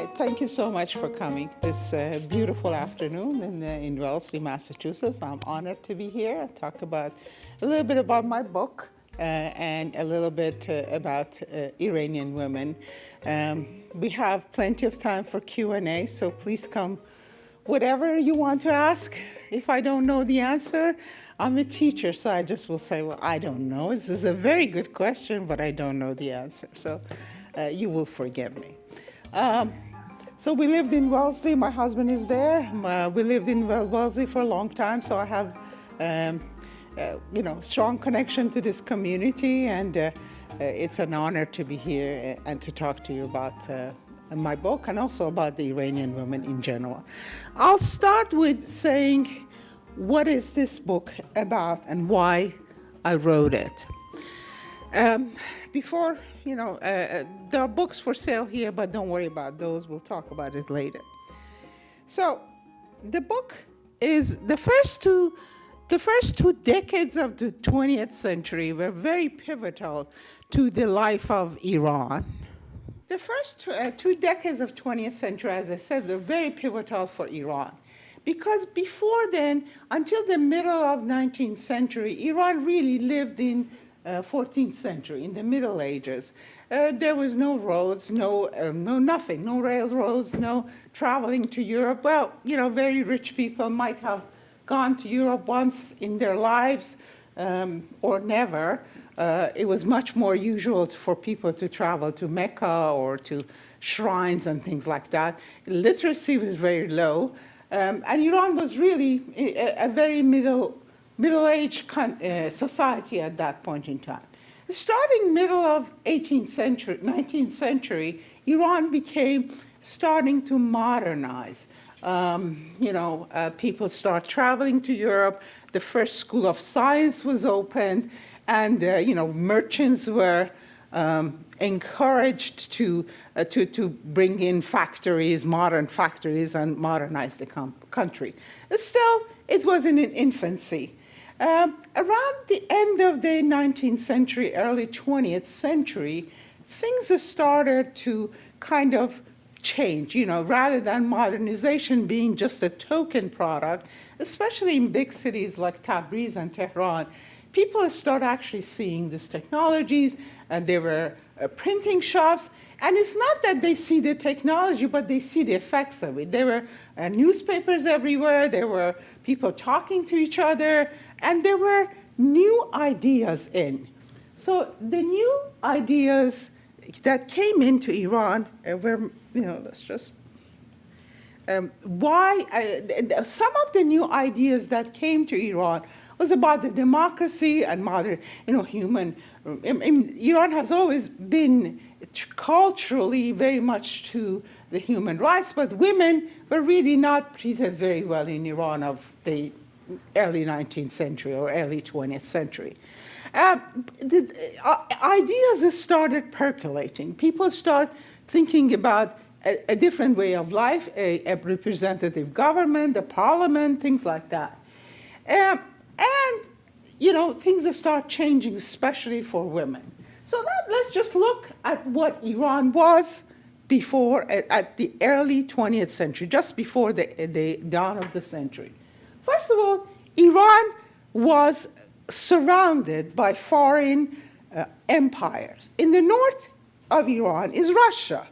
Hi, thank you so much for coming this beautiful afternoon in Wellesley, Massachusetts. I'm honored to be here and talk about a little bit about my book and a little bit about Iranian women. We have plenty of time for Q&A, so please come whatever you want to ask. If I don't know the answer, I'm a teacher, so I just will say, well, I don't know. This is a very good question, but I don't know the answer. So you will forgive me. So we lived in Wellesley. My husband is there. We lived in Wellesley for a long time, so I have, strong connection to this community, and it's an honor to be here and to talk to you about my book and also about the Iranian women in general. I'll start with saying, what is this book about and why I wrote it? Before, there are books for sale here, but don't worry about those. We'll talk about it later. So the book is the first two decades of the 20th century were very pivotal to the life of Iran. The first two decades of 20th century, as I said, were very pivotal for Iran. Because before then, until the middle of 19th century, Iran really lived in 14th century, in the Middle Ages. There was no roads, no nothing, no railroads, no traveling to Europe. Well, very rich people might have gone to Europe once in their lives or never. It was much more usual for people to travel to Mecca or to shrines and things like that. Literacy was very low. And Iran was really a very middle-aged society at that point in time. Starting middle of 18th century, 19th century, Iran became starting to modernize. People start traveling to Europe. The first school of science was opened, and merchants were encouraged to bring in factories, modern factories, and modernize the country. Still, it was in infancy. Around the end of the 19th century, early 20th century, things started to kind of change, rather than modernization being just a token product, especially in big cities like Tabriz and Tehran. People start actually seeing these technologies, and there were printing shops. And it's not that they see the technology, but they see the effects of it. There were newspapers everywhere. There were people talking to each other. And there were new ideas in. So the new ideas that came into Iran were, some of the new ideas that came to Iran was about the democracy and modern, human. Iran has always been culturally very much to the human rights, but women were really not treated very well in Iran of the early 19th century or early 20th century. Ideas started percolating. People start thinking about a different way of life, a representative government, a parliament, things like that. Things start changing, especially for women. So let's just look at what Iran was before, at the early 20th century, just before the dawn of the century. First of all, Iran was surrounded by foreign empires. In the north of Iran is Russia.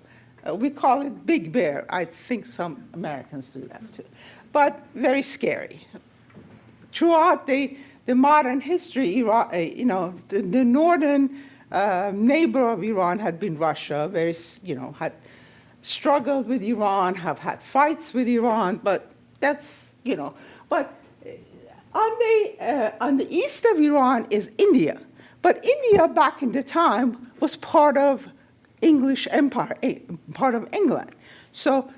We call it Big Bear. I think some Americans do that too, but very scary. Throughout the modern history, Iran, the northern neighbor of Iran had been Russia. Had struggled with Iran, have had fights with Iran, but that's But on the east of Iran is India. But India back in the time was part of English empire, part of England. So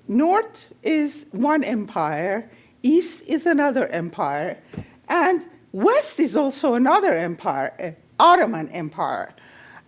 north is one empire, east is another empire, and west is also another empire, Ottoman Empire.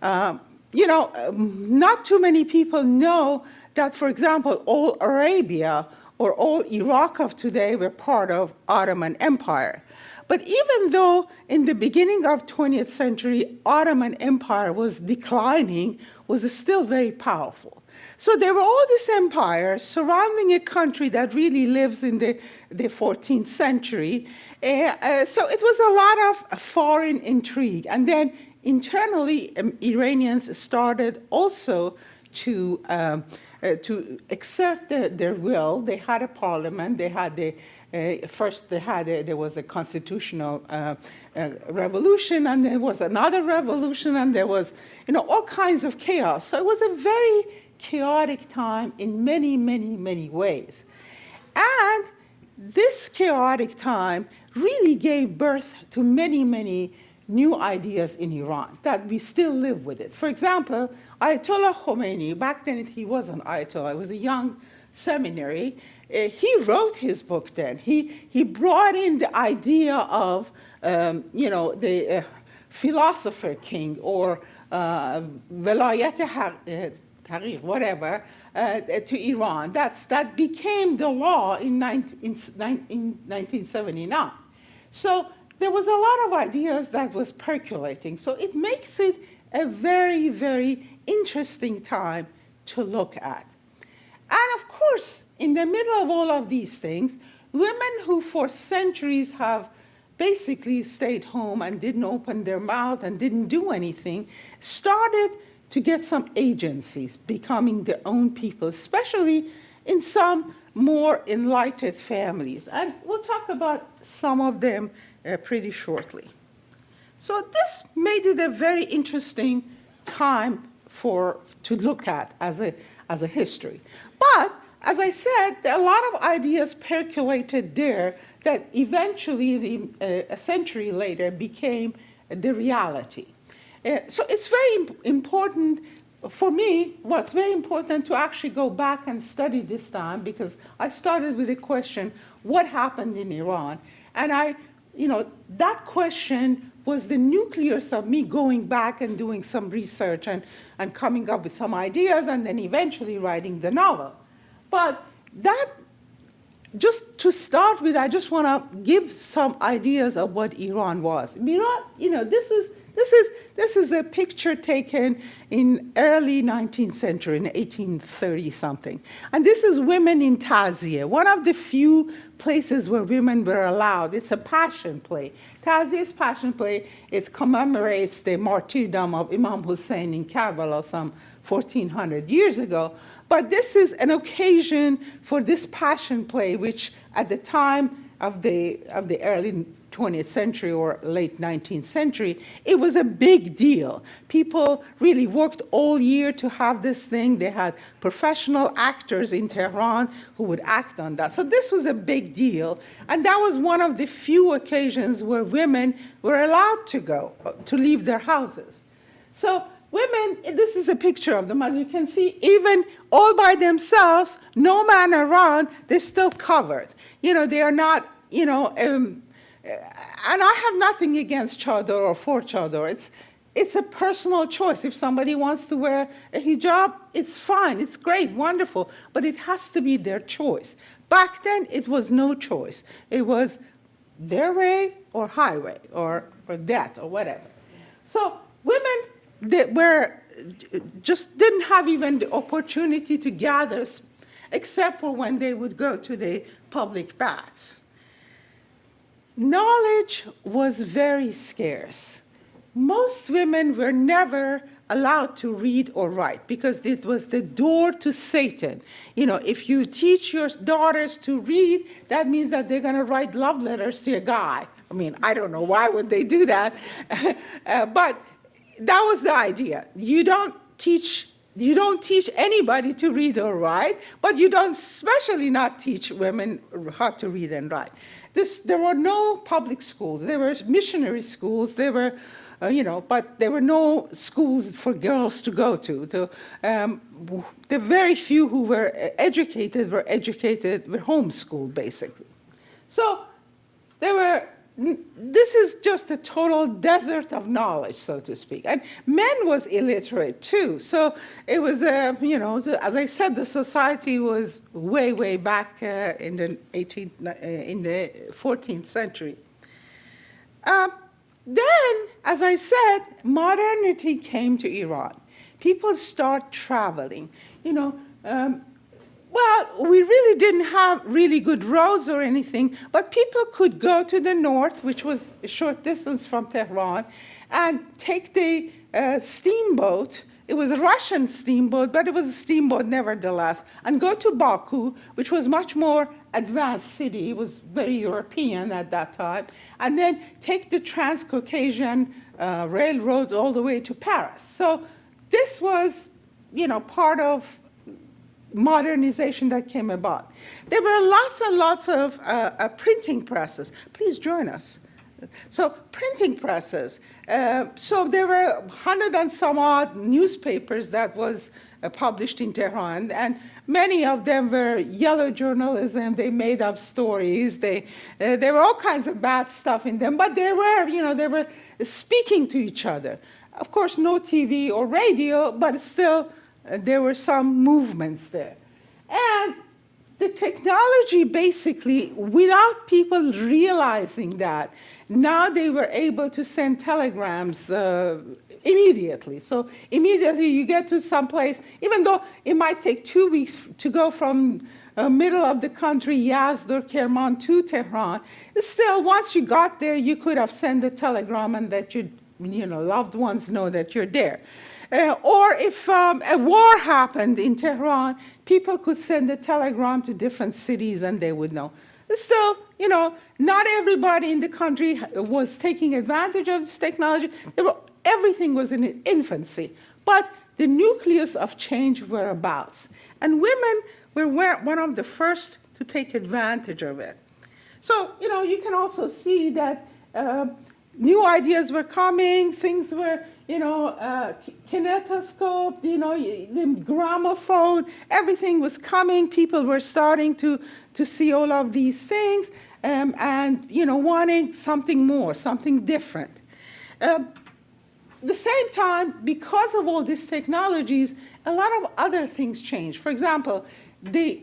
Not too many people know that, for example, all Arabia or all Iraq of today were part of Ottoman Empire. But even though in the beginning of 20th century, Ottoman Empire was declining, was still very powerful. So there were all these empires surrounding a country that really lives in the 14th century. So it was a lot of foreign intrigue. And then internally, Iranians started also to exert their will. They had a parliament. They had there was a constitutional revolution, and there was another revolution, and there was, all kinds of chaos. So it was a very chaotic time in many, many, many ways. And this chaotic time really gave birth to many, many new ideas in Iran that we still live with it. For example, Ayatollah Khomeini, back then he wasn't Ayatollah, he was a young seminary. He wrote his book then. He brought in the idea of, the philosopher king or velayat Tariq, whatever, to Iran. That became the law in 1979. So there was a lot of ideas that was percolating. So it makes it a very, very interesting time to look at. And of course, in the middle of all of these things, women who for centuries have basically stayed home and didn't open their mouth and didn't do anything, started to get some agencies, becoming their own people, especially in some more enlightened families. And we'll talk about some of them pretty shortly. So this made it a very interesting time to look at as a history. But as I said, a lot of ideas percolated there that eventually, a century later, became the reality. So it's very important, for me, what's very important to actually go back and study this time, because I started with the question, what happened in Iran? And that question was the nucleus of me going back and doing some research and coming up with some ideas and then eventually writing the novel. But just to start with, I just want to give some ideas of what Iran was. Iran, this is a picture taken in early 19th century, in 1830-something. And this is women in Tazieh, one of the few places where women were allowed. It's a passion play. Tazieh's passion play, it commemorates the martyrdom of Imam Hussein in Karbala some 1,400 years ago. But this is an occasion for this passion play, which at the time of the early 20th century or late 19th century, it was a big deal. People really worked all year to have this thing. They had professional actors in Tehran who would act on that. So this was a big deal. And that was one of the few occasions where women were allowed to leave their houses. So women, this is a picture of them. As you can see, even all by themselves, no man around, they're still covered. They are not, and I have nothing against chador or for chador. It's a personal choice. If somebody wants to wear a hijab, it's fine, it's great, wonderful, but it has to be their choice. Back then, it was no choice. It was their way or highway or that or whatever. So women just didn't have even the opportunity to gather, except for when they would go to the public baths. Knowledge was very scarce. Most women were never allowed to read or write because it was the door to Satan. If you teach your daughters to read, that means that they're going to write love letters to a guy. I don't know, why would they do that? But that was the idea. You don't teach anybody to read or write, but you don't especially not teach women how to read and write. There were no public schools. There were missionary schools. There were, but there were no schools for girls to go to. The very few who were educated were homeschooled, basically. So this is just a total desert of knowledge, so to speak. And men was illiterate too. So it was, as I said, the society was way, way back in the 14th century. Then, as I said, modernity came to Iran. people start traveling. Well, we really didn't have really good roads or anything, but people could go to the north, which was a short distance from Tehran, and take the steamboat. It was a Russian steamboat, but it was a steamboat nevertheless, and go to Baku, which was much more advanced city. It was very European at that time, and then take the Transcaucasian railroads all the way to Paris. So this was, part of modernization that came about. There were lots and lots of printing presses. Please join us. So printing presses. So there were 100 and some odd newspapers that was published in Tehran, and many of them were yellow journalism. They made up stories. There were all kinds of bad stuff in them, but they were speaking to each other. Of course, no TV or radio, but still there were some movements there. And the technology basically, without people realizing that, now they were able to send telegrams immediately. So immediately you get to some place, even though it might take 2 weeks to go from middle of the country, Yazd or Kerman, to Tehran, still once you got there, you could have sent a telegram and that your loved ones know that you're there. Or if a war happened in Tehran, people could send a telegram to different cities and they would know. Still, not everybody in the country was taking advantage of this technology. Everything was in its infancy. But the nucleus of change whereabouts. And women were one of the first to take advantage of it. So, you can also see that new ideas were coming, things were, kinetoscope, the gramophone, everything was coming. People were starting to see all of these things and, wanting something more, something different. At the same time, because of all these technologies, a lot of other things changed. For example, the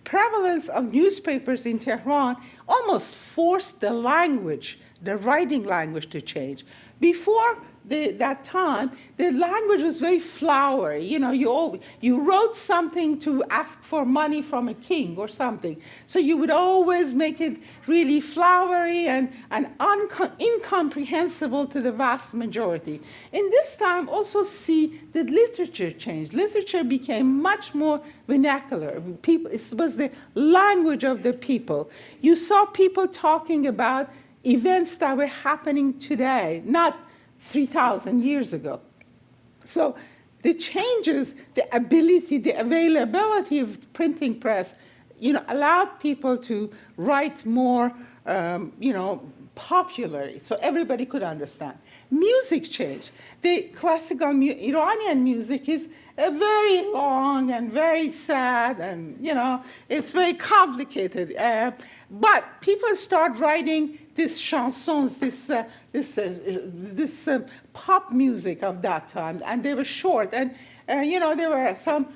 prevalence of newspapers in Tehran almost forced the language, the writing language, to change. Before that time, the language was very flowery. You wrote something to ask for money from a king or something. So you would always make it really flowery and incomprehensible to the vast majority. In this time, also see that literature changed. Literature became much more vernacular. It was the language of the people. You saw people talking about events that were happening today, not 3,000 years ago. So the changes, the ability, the availability of printing press, allowed people to write more, popularly, so everybody could understand. Music changed. The classical Iranian music is very long and very sad, and it's very complicated. But people start writing these chansons, this pop music of that time, and they were short. And there were some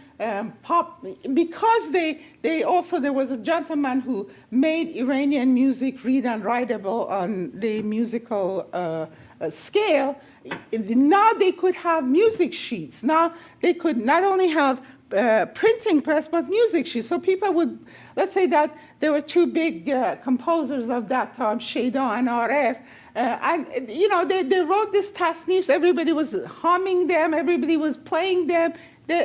pop, because there was a gentleman who made Iranian music read and writable on the musical scale. Now they could have music sheets. Now they could not only have printing press, but music sheets. So people would, let's say that there were two big composers of that time, Sheda and Aref, and they wrote these tasnifs. Everybody was humming them. Everybody was playing them.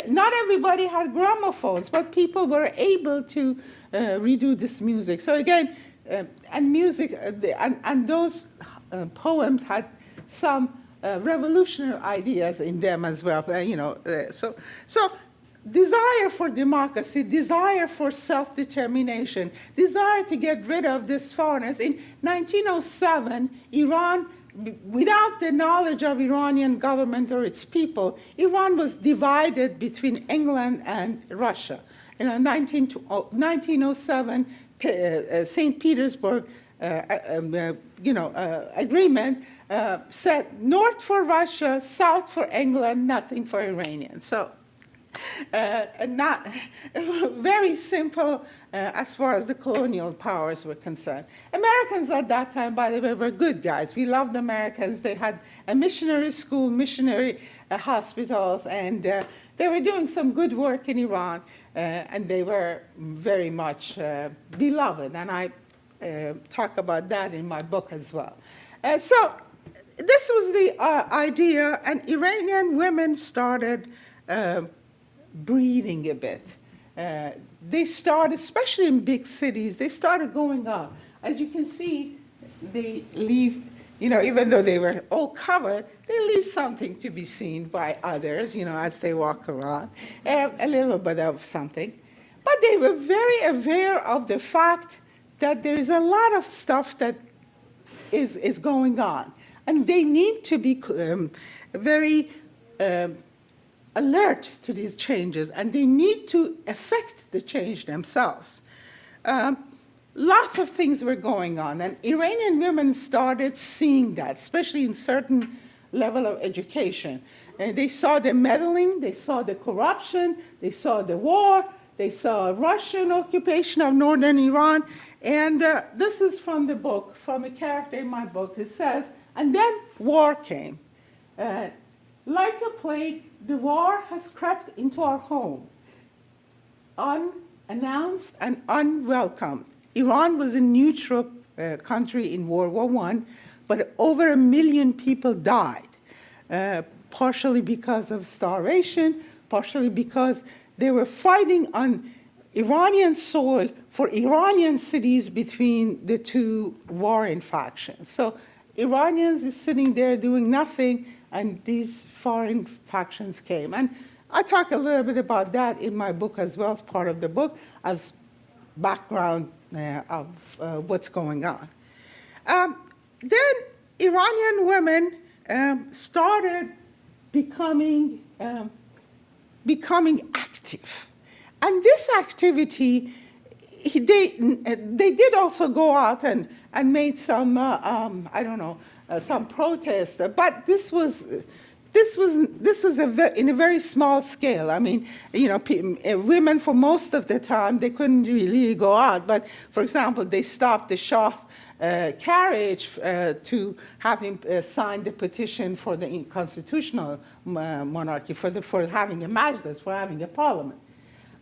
Not everybody had gramophones, but people were able to redo this music. So again, and music, and those poems had some revolutionary ideas in them as well. So desire for democracy, desire for self-determination, desire to get rid of this foreigners. In 1907, Iran, without the knowledge of Iranian government or its people, Iran was divided between England and Russia. In 1907, St. Petersburg agreement said north for Russia, south for England, nothing for Iranians. So and not very simple as far as the colonial powers were concerned. Americans at that time, by the way, were good guys. We loved Americans. They had a missionary school, missionary hospitals, and they were doing some good work in Iran, and they were very much beloved. And I talk about that in my book as well. So this was the idea, and Iranian women started breathing a bit. They started, especially in big cities, they started going out. As you can see, they leave, even though they were all covered, they leave something to be seen by others, as they walk around, a little bit of something. But they were very aware of the fact that there is a lot of stuff that is going on. And they need to be very alert to these changes, and they need to affect the change themselves. Lots of things were going on, and Iranian women started seeing that, especially in certain level of education. And they saw the meddling, they saw the corruption, they saw the war, they saw Russian occupation of northern Iran. And this is from the book, from a character in my book. It says, and then war came. Like a plague, the war has crept into our home, unannounced and unwelcomed. Iran was a neutral country in World War I, but over 1 million people died, partially because of starvation, partially because they were fighting on Iranian soil for Iranian cities between the two warring factions. So Iranians were sitting there doing nothing, and these foreign factions came. And I talk a little bit about that in my book as well, as part of the book, as background of what's going on. Then Iranian women started becoming active. And this activity, they did also go out and made some, some protests, but this was in a very small scale. I mean, women for most of the time, they couldn't really go out. But for example, they stopped the Shah's carriage to have him sign the petition for the constitutional monarchy, for having a majlis, for having a parliament.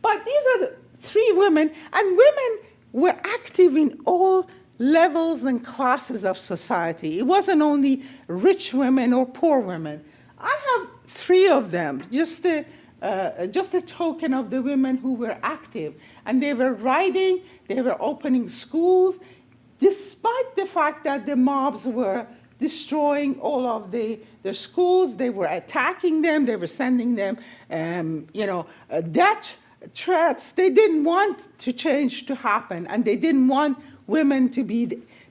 But these are the 3 women, and women were active in all levels and classes of society. It wasn't only rich women or poor women. I have 3 of them, just a token of the women who were active. And they were writing, they were opening schools, despite the fact that the mobs were destroying all of their schools. They were attacking them, they were sending them, death threats. They didn't want to change to happen, and they didn't want women to be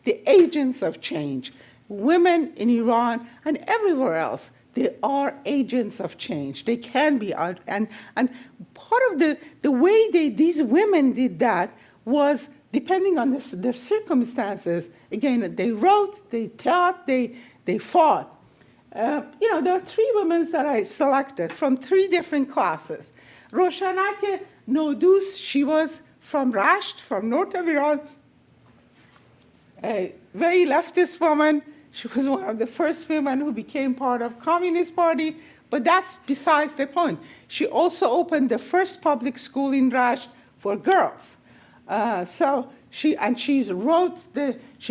the agents of change. Women in Iran and everywhere else, they are agents of change. They can be, and part of the way these women did that was depending on their circumstances. Again, they wrote, they taught, they fought. There are 3 women that I selected from 3 different classes. Roshanake Nodus, she was from Rasht, from north of Iran, a very leftist woman. She was one of the first women who became part of Communist Party, but that's besides the point. She also opened the first public school in Rasht for girls. She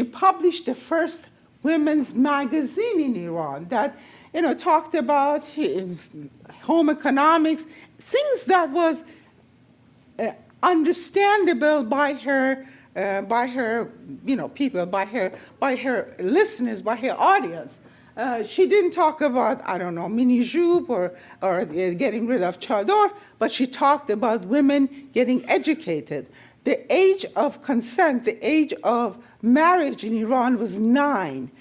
published the first women's magazine in Iran that talked about home economics, things that was understandable by her people, by her listeners, by her audience. She didn't talk about, mini jupe or getting rid of chador, but she talked about women getting educated. The age of consent, the age of marriage in Iran was 9.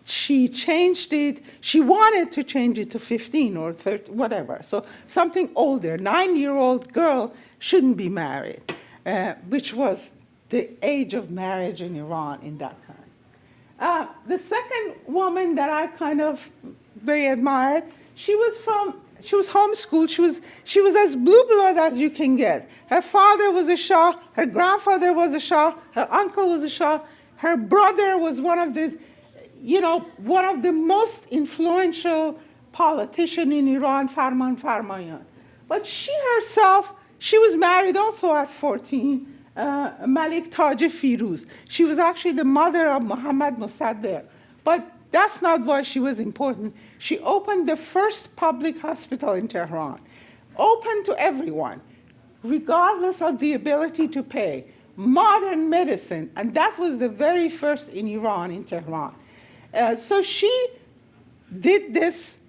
She changed it. She wanted to change it to 15 or 30, whatever. So something older, 9-year-old girl shouldn't be married, which was the age of marriage in Iran in that time. The second woman that I kind of very admired, she was from She was homeschooled. She was as blue blood as you can get. Her father was a Shah. Her grandfather was a Shah. Her uncle was a Shah. Her brother was one of the most influential politician in Iran, Farman Farmayan. But she herself, she was married also at 14, Malik Taj Firuz. She was actually the mother of Muhammad Mossadegh. But that's not why she was important. She opened the first public hospital in Tehran, open to everyone, regardless of the ability to pay. Modern medicine, and that was the very first in Iran, in Tehran. So she did this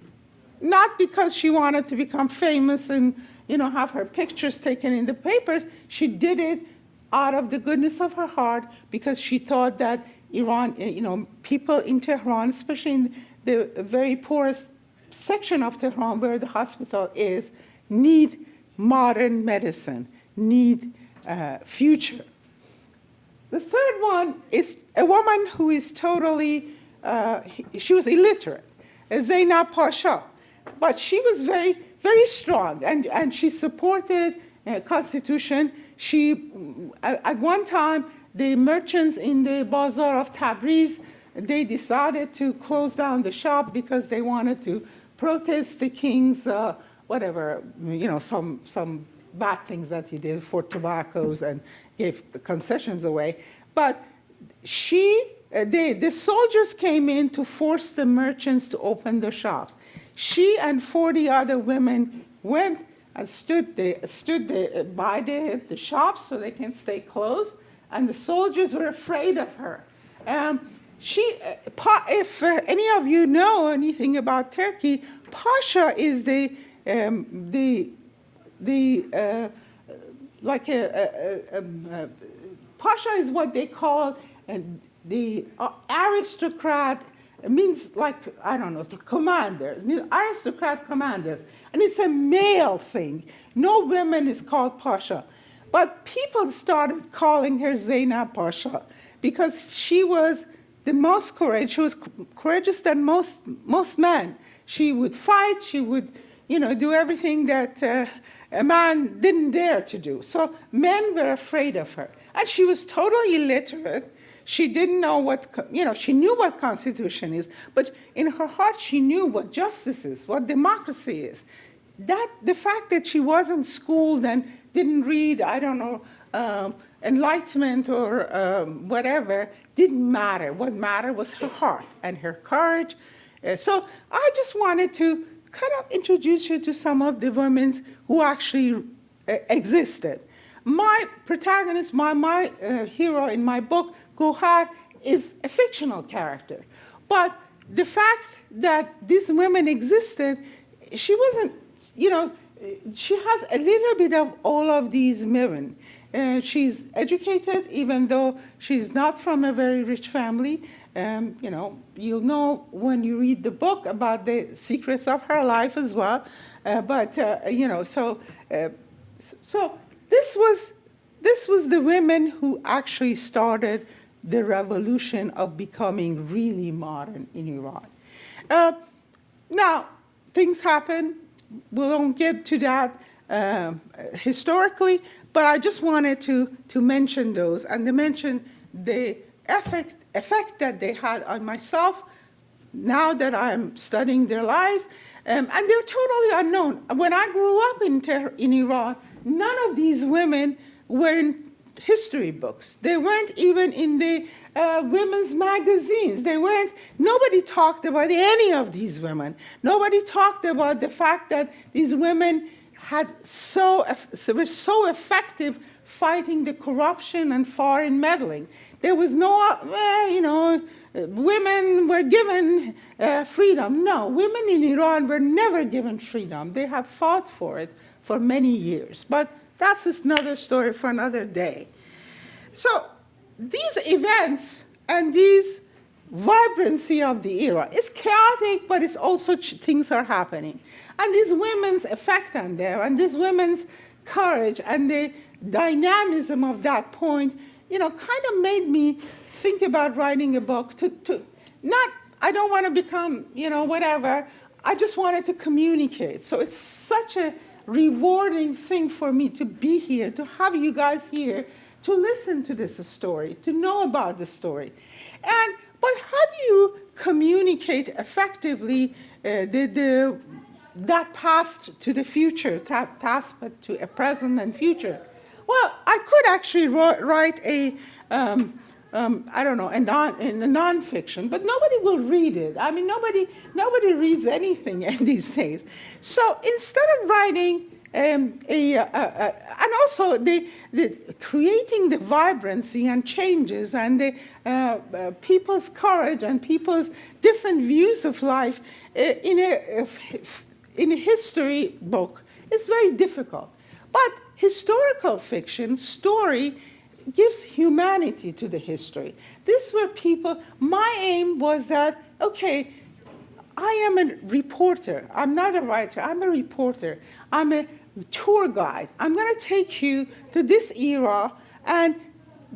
not because she wanted to become famous and have her pictures taken in the papers. She did it out of the goodness of her heart because she thought that Iran, people in Tehran, especially in the very poorest section of Tehran where the hospital is, need modern medicine, need future. The third one is a woman who is totally, she was illiterate, Zainab Pasha. But she was very, very strong, and she supported Constitution. At one time, the merchants in the bazaar of Tabriz, they decided to close down the shop because they wanted to protest the king's, some bad things that he did for tobaccos and gave concessions away. But the soldiers came in to force the merchants to open their shops. She and 40 other women went and stood by the shops so they can stay closed, and the soldiers were afraid of her. If any of you know anything about Turkey, Pasha is Pasha is what they call the aristocrat. It means the commander. It means aristocrat commanders. And it's a male thing. No woman is called Pasha. But people started calling her Zainab Pasha because she was the most courageous. She was courageous than most men. She would fight. She would, do everything that a man didn't dare to do. So men were afraid of her. And she was totally illiterate. She didn't know she knew what Constitution is, but in her heart she knew what justice is, what democracy is. The fact that she wasn't schooled and didn't read, Enlightenment or whatever, didn't matter. What mattered was her heart and her courage. So I just wanted to kind of introduce you to some of the women who actually existed. My protagonist, my hero in my book, Gohar, is a fictional character. But the fact that these women existed, she wasn't, she has a little bit of all of these women. She's educated, even though she's not from a very rich family. You'll know when you read the book about the secrets of her life as well. So this was the women who actually started the revolution of becoming really modern in Iran. Now, things happen. We won't get to that historically, but I just wanted to mention those and to mention the effect that they had on myself now that I'm studying their lives. And they're totally unknown. When I grew up in Iran, none of these women were in history books. They weren't even in the women's magazines. Nobody talked about any of these women. Nobody talked about the fact that these women were so effective fighting the corruption and foreign meddling. There was no, women were given freedom. No, women in Iran were never given freedom. They have fought for it for many years. But that's another story for another day. So these events and these vibrancy of the era, it's chaotic, but it's also things are happening. And these women's effect on them, and these women's courage, and the dynamism of that point, kind of made me think about writing a book I don't want to become, whatever. I just wanted to communicate. So it's such a rewarding thing for me to be here, to have you guys here, to listen to this story, to know about the story. But how do you communicate effectively that past to the future, that past to a present and future? Well, I could actually write I don't know, in the nonfiction, but nobody will read it. I mean, nobody reads anything these days. So instead of writing and also the creating the vibrancy and changes and the people's courage and people's different views of life in a history book is very difficult. But historical fiction, story, gives humanity to the history. These were people, my aim was that, okay, I am a reporter. I'm not a writer, I'm a reporter. I'm a tour guide. I'm gonna take you to this era and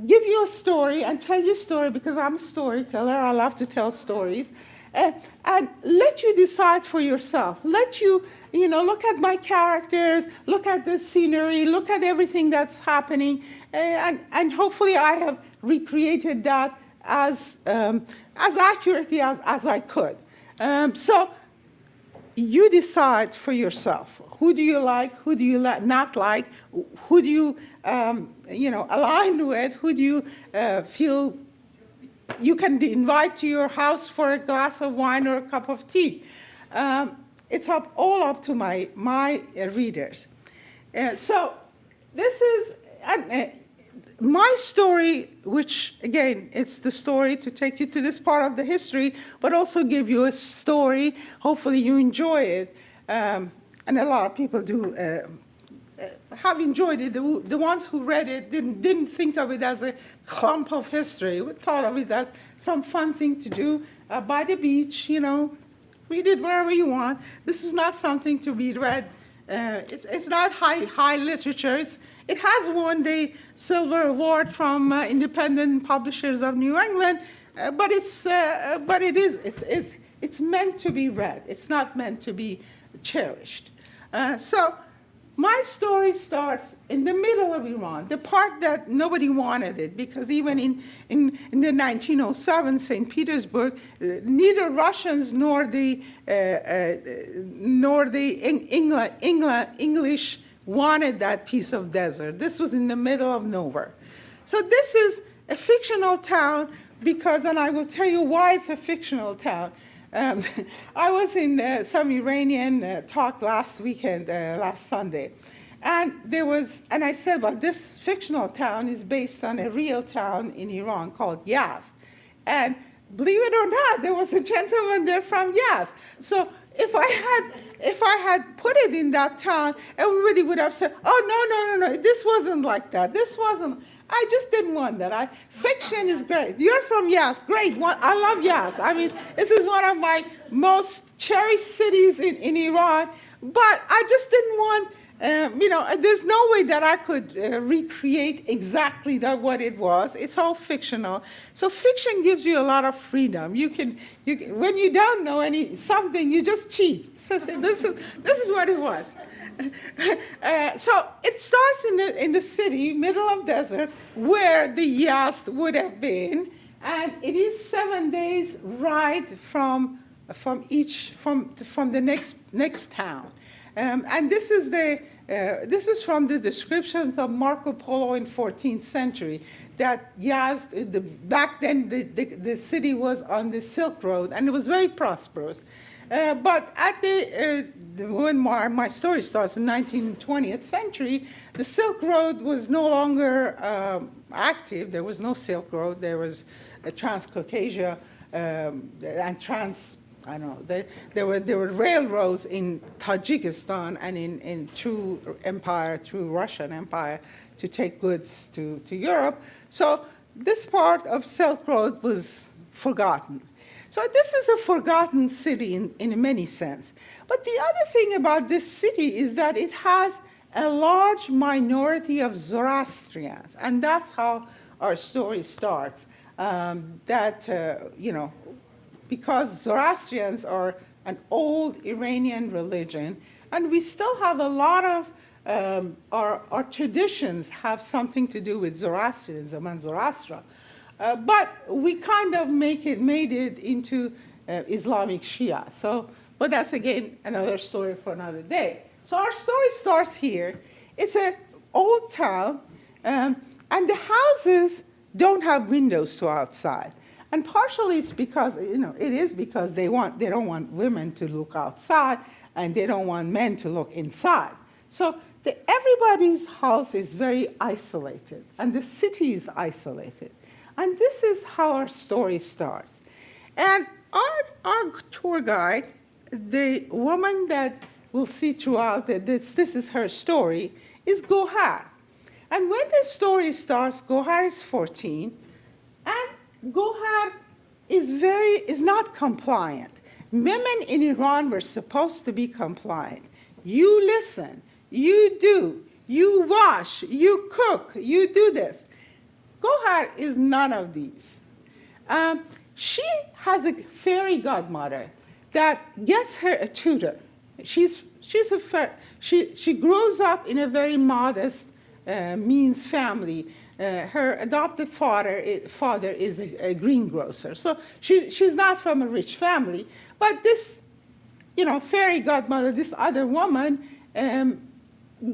give you a story and tell you a story because I'm a storyteller, I love to tell stories. And let you decide for yourself. Let you, look at my characters, look at the scenery, look at everything that's happening, and hopefully I have recreated that as accurately as I could. So you decide for yourself. Who do you like? Who do you not like? Who do you, align with? Who do you feel you can invite to your house for a glass of wine or a cup of tea? It's all up to my readers. So this is my story, which, again, it's the story to take you to this part of the history, but also give you a story. Hopefully you enjoy it. And a lot of people do have enjoyed it. The ones who read it didn't think of it as a clump of history. We thought of it as some fun thing to do by the beach, read it wherever you want. This is not something to be read. It's not high literature. It has won the Silver Award from Independent Publishers of New England, but it's meant to be read. It's not meant to be cherished. So my story starts in the middle of Iran, the part that nobody wanted it, because even in the 1907 St. Petersburg, neither Russians nor the English wanted that piece of desert. This was in the middle of nowhere. So this is a fictional town because, and I will tell you why it's a fictional town. I was in some Iranian talk last Sunday, and I said, well, this fictional town is based on a real town in Iran called Yazd. And believe it or not, there was a gentleman there from Yazd. So if I had put it in that town, everybody would have said, oh, no, this wasn't like that. This wasn't. I just didn't want that. Fiction is great. You're from Yazd. Great. I love Yazd. I mean, this is one of my most cherished cities in Iran. But I just didn't want, there's no way that I could recreate exactly what it was. It's all fictional. So fiction gives you a lot of freedom. You can when you don't know something, you just cheat. So this is what it was. So it starts in the city, middle of desert, where the Yazd would have been, and it is 7 days ride from the next town, and this is from the descriptions of Marco Polo in 14th century. That Yazd, back then the city was on the Silk Road, and it was very prosperous. But at when my story starts in 19th, 20th century, the Silk Road was no longer active. There was no Silk Road. There was a Transcaucasia and I don't know. There were railroads in Tajikistan and through Russian Empire to take goods to Europe. So this part of Silk Road was forgotten. So this is a forgotten city in many sense. But the other thing about this city is that it has a large minority of Zoroastrians, and that's how our story starts. Because Zoroastrians are an old Iranian religion, and we still have a lot of our traditions have something to do with Zoroastrianism and Zoroaster. But we kind of made it into Islamic Shia. So, but that's again another story for another day. So our story starts here. It's an old town, and the houses don't have windows to outside. And partially it's because, it is because they don't want women to look outside, and they don't want men to look inside. So everybody's house is very isolated, and the city is isolated. And this is how our story starts. And our tour guide, the woman that we'll see throughout that this is her story, is Gohar. And when the story starts, Gohar is 14, and Gohar is not compliant. Women in Iran were supposed to be compliant. You listen, you do, you wash, you cook, you do this. Gohar is none of these. She has a fairy godmother that gets her a tutor. She grows up in a very modest means family. Her adopted father is a greengrocer. So she's not from a rich family. But this, fairy godmother, this other woman,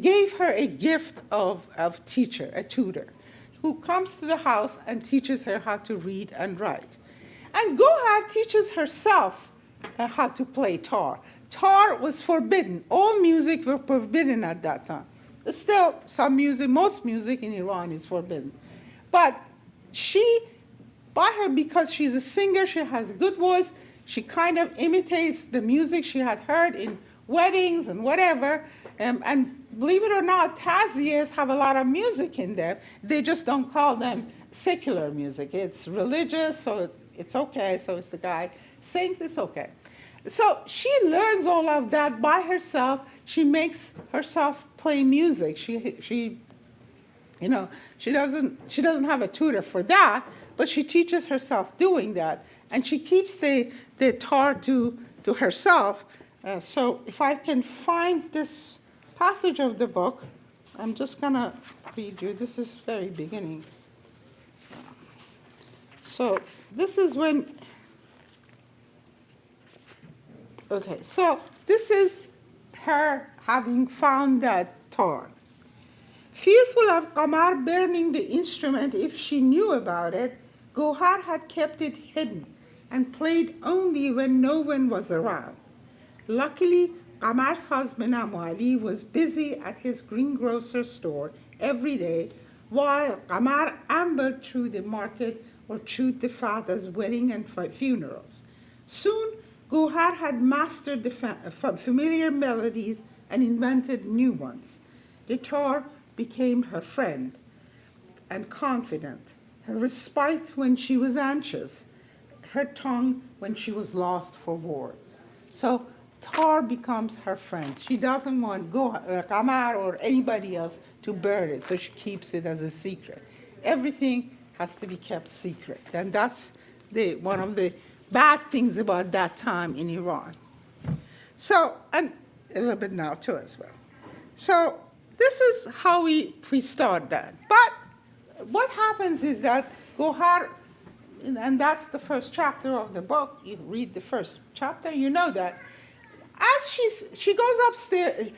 gave her a gift of teacher, a tutor, who comes to the house and teaches her how to read and write. And Gohar teaches herself how to play tar. Tar was forbidden. All music was forbidden at that time. Still, some music, most music in Iran is forbidden. But because she's a singer, she has a good voice, she kind of imitates the music she had heard in weddings and whatever. And believe it or not, Taziyas have a lot of music in them. They just don't call them secular music. It's religious, so it's okay. So it's the guy sings, it's okay. So she learns all of that by herself. She makes herself play music. She doesn't have a tutor for that, but she teaches herself doing that, and she keeps the tar to herself. So if I can find this passage of the book, I'm just gonna read you. This is very beginning. So this is when. Okay, so this is her having found that tar. Fearful of Qamar burning the instrument if she knew about it, Gohar had kept it hidden and played only when no one was around. Luckily, Qamar's husband Amwali was busy at his greengrocer store every day, while Qamar ambled through the market or chewed the fat as wedding and funerals. Soon, Gohar had mastered the familiar melodies and invented new ones. The tar became her friend and confidant, her respite when she was anxious, her tongue when she was lost for words. So tar becomes her friend. She doesn't want Qamar or anybody else to burn it, so she keeps it as a secret. Everything has to be kept secret, and that's one of the bad things about that time in Iran. So, and a little bit now too as well. So this is how we start that. But what happens is that Gohar, and that's the first chapter of the book, you read the first chapter, you know that. As she goes upstairs,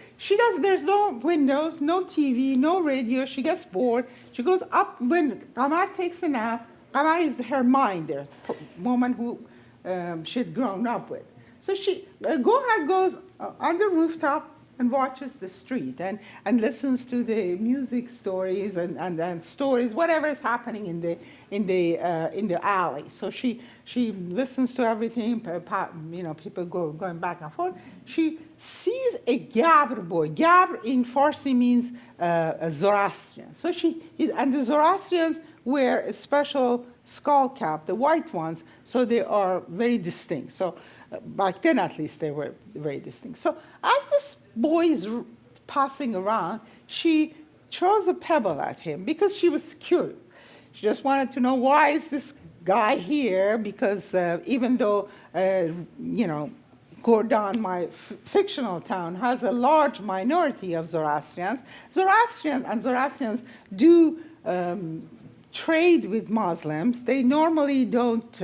there's no windows, no TV, no radio, she gets bored. She goes up, when Qamar takes a nap, Qamar is her minder, the woman who she'd grown up with. So Gohar goes on the rooftop and watches the street and listens to the music stories and stories, whatever is happening in the alley. So she listens to everything. People going back and forth. She sees a Gabr boy. Gabr in Farsi means a Zoroastrian. So and the Zoroastrians wear a special skull cap, the white ones, so they are very distinct. So back then, at least, they were very distinct. So as this boy is passing around, she throws a pebble at him because she was curious. She just wanted to know, why is this guy here? Because even though, Gordon, my fictional town, has a large minority of Zoroastrians. Zoroastrians do trade with Muslims. They normally don't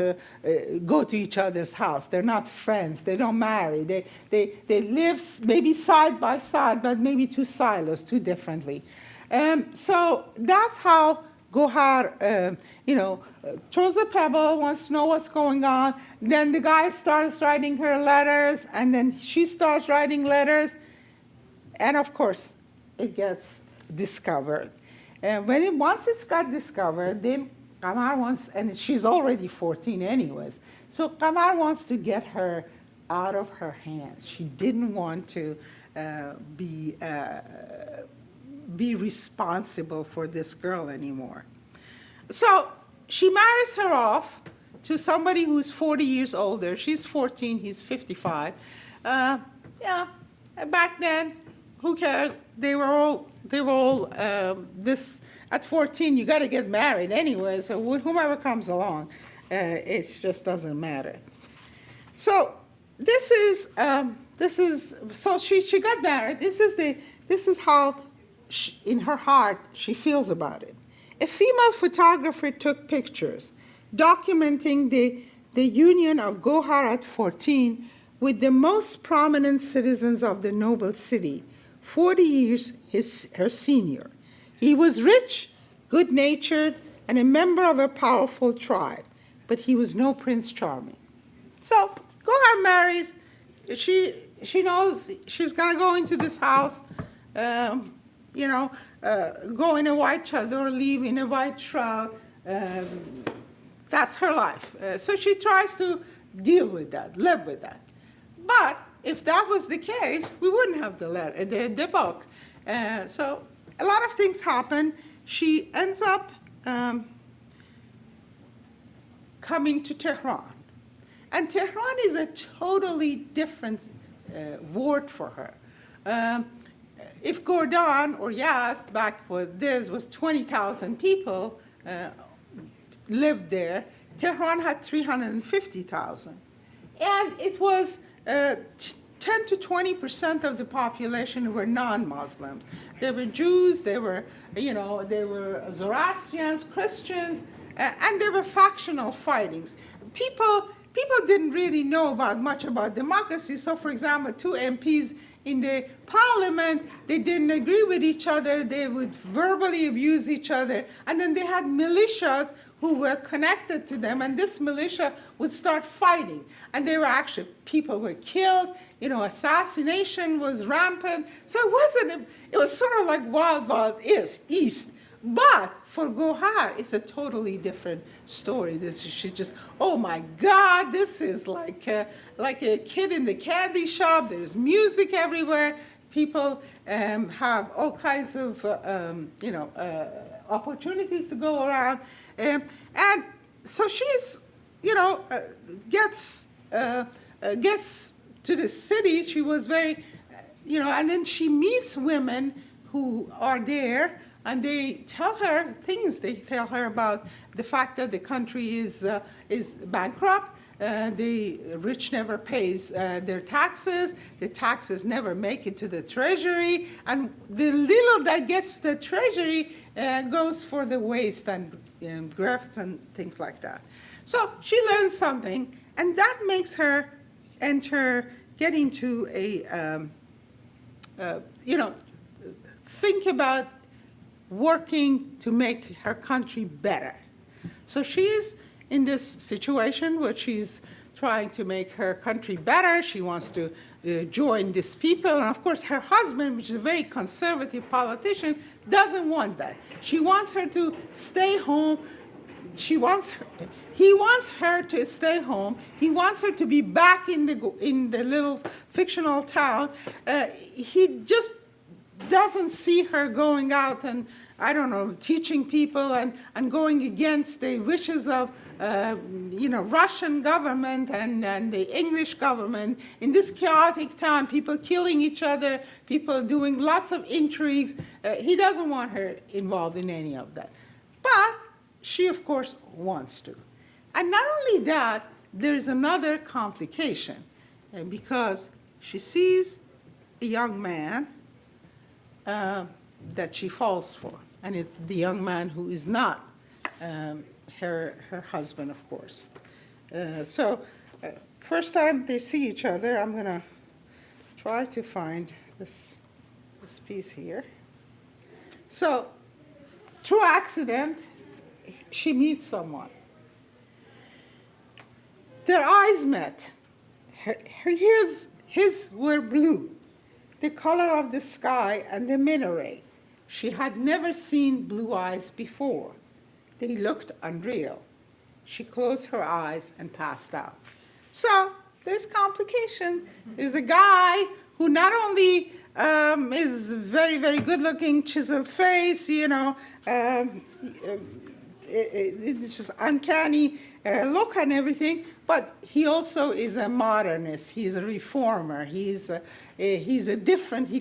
go to each other's house. They're not friends. They don't marry. They live maybe side by side, but maybe two silos, two differently. So that's how Gohar, throws a pebble, wants to know what's going on. Then the guy starts writing her letters, and then she starts writing letters. And of course, it gets discovered. And once it's got discovered, then Qamar wants, and she's already 14 anyways, so Qamar wants to get her out of her hands. She didn't want to be responsible for this girl anymore. So she marries her off to somebody who's 40 years older. She's 14, he's 55. Back then, who cares? They were all this, at 14, you got to get married anyway, so whomever comes along, it just doesn't matter. So so she got married. This is how in her heart she feels about it. A female photographer took pictures documenting the union of Gohar at 14 with the most prominent citizens of the noble city, 40 years her senior. He was rich, good-natured, and a member of a powerful tribe, but he was no Prince Charming. So Gohar marries. She knows she's going to go into this house, go in a white chador, leave in a white shroud. That's her life. So she tries to deal with that, live with that. But if that was the case, we wouldn't have the book. So a lot of things happen. She ends up coming to Tehran. And Tehran is a totally different word for her. If Gordon or Yazd, back for this, was 20,000 people lived there, Tehran had 350,000. And it was 10 to 20% of the population were non-Muslims. They were Jews, they were Zoroastrians, Christians, and there were factional fightings. People didn't really know much about democracy. So, for example, two MPs in the parliament, they didn't agree with each other. They would verbally abuse each other. And then they had militias who were connected to them, and this militia would start fighting. And people were killed, assassination was rampant. So it was sort of like Wild East. But for Gohar, it's a totally different story. She just, oh my God, this is like a kid in the candy shop. There's music everywhere. People have all kinds of, opportunities to go around. And so she's, gets to the city. She was very, and then she meets women who are there. And they tell her things. They tell her about the fact that the country is bankrupt. The rich never pays their taxes. The taxes never make it to the treasury. And the little that gets to the treasury goes for the waste and grifts and things like that. So she learns something, and that makes her get into think about working to make her country better. So she's in this situation where she's trying to make her country better. She wants to join these people. And of course, her husband, which is a very conservative politician, doesn't want that. She wants her to stay home. He wants her to stay home. He wants her to be back in the little fictional town. He just doesn't see her going out and, teaching people and going against the wishes of, Russian government and the English government. In this chaotic time, people killing each other, people doing lots of intrigues. He doesn't want her involved in any of that. But she, of course, wants to. And not only that, there's another complication. and because she sees a young man that she falls for, and it's the young man who is not her husband, of course. First time they see each other, I'm going to try to find this piece here. So, through accident, she meets someone. Their eyes met. His were blue, the color of the sky and the minaret. She had never seen blue eyes before. They looked unreal. She closed her eyes and passed out. So there's complication. There's a guy who not only is very, very good looking, chiseled face, it's just uncanny look and everything, but he also is a modernist. He's a reformer. He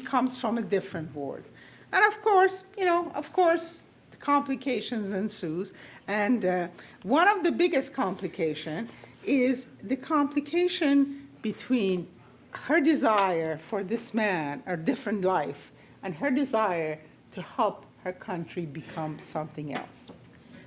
comes from a different world. And of course, the complications ensues. And one of the biggest complications is the complication between her desire for this man, or different life, and her desire to help her country become something else.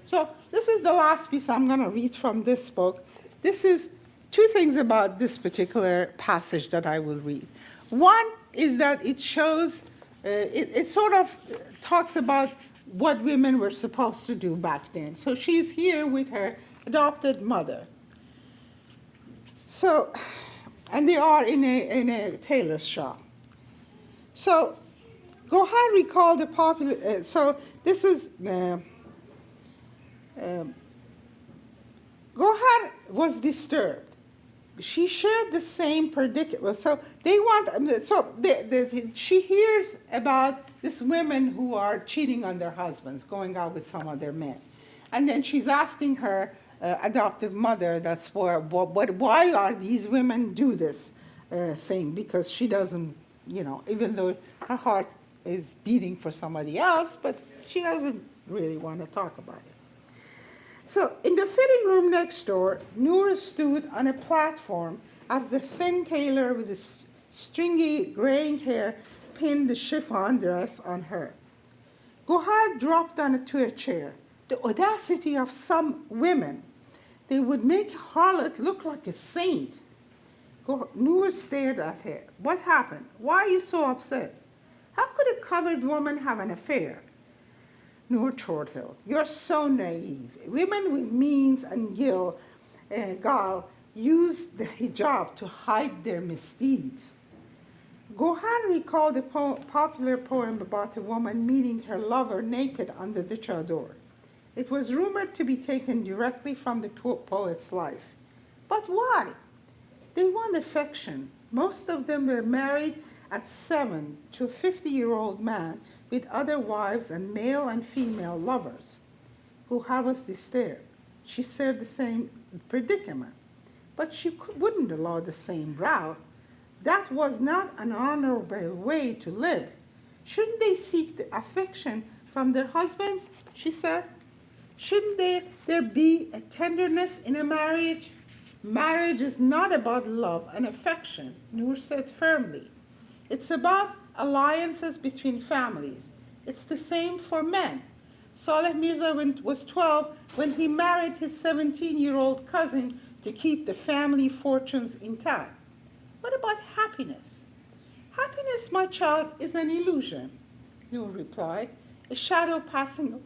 So this is the last piece I'm going to read from this book. This is two things about this particular passage that I will read. One is that it shows, it sort of talks about what women were supposed to do back then. So she's here with her adopted mother. So, and they are in a tailor's shop. So, go ahead, recall the popular, so this is, Gohar was disturbed. She shared the same predicament. So she hears about these women who are cheating on their husbands, going out with some other men. And then she's asking her adoptive mother, why are these women do this thing? Because she doesn't, even though her heart is beating for somebody else, but she doesn't really want to talk about it. So in the fitting room next door, Noor stood on a platform as the thin tailor with his stringy graying hair pinned the chiffon dress on her. Gohar dropped onto a chair. The audacity of some women. They would make a harlot look like a saint. Noor stared at her. What happened? Why are you so upset? How could a covered woman have an affair? Noor chortled. You're so naive. Women with means and gall use the hijab to hide their misdeeds. Gohan recalled a popular poem about a woman meeting her lover naked under the chador. It was rumored to be taken directly from the poet's life. But why? They want affection. Most of them were married at 7 to a 50-year-old man with other wives and male and female lovers. Gohar was disturbed. She shared the same predicament, but she wouldn't allow the same route. That was not an honorable way to live. Shouldn't they seek the affection from their husbands, she said. Shouldn't there be a tenderness in a marriage? Marriage is not about love and affection, Noor said firmly. It's about alliances between families. It's the same for men. Saleh Mirza was 12 when he married his 17-year-old cousin to keep the family fortunes intact. What about happiness? Happiness, my child, is an illusion, Noor replied, a shadow passing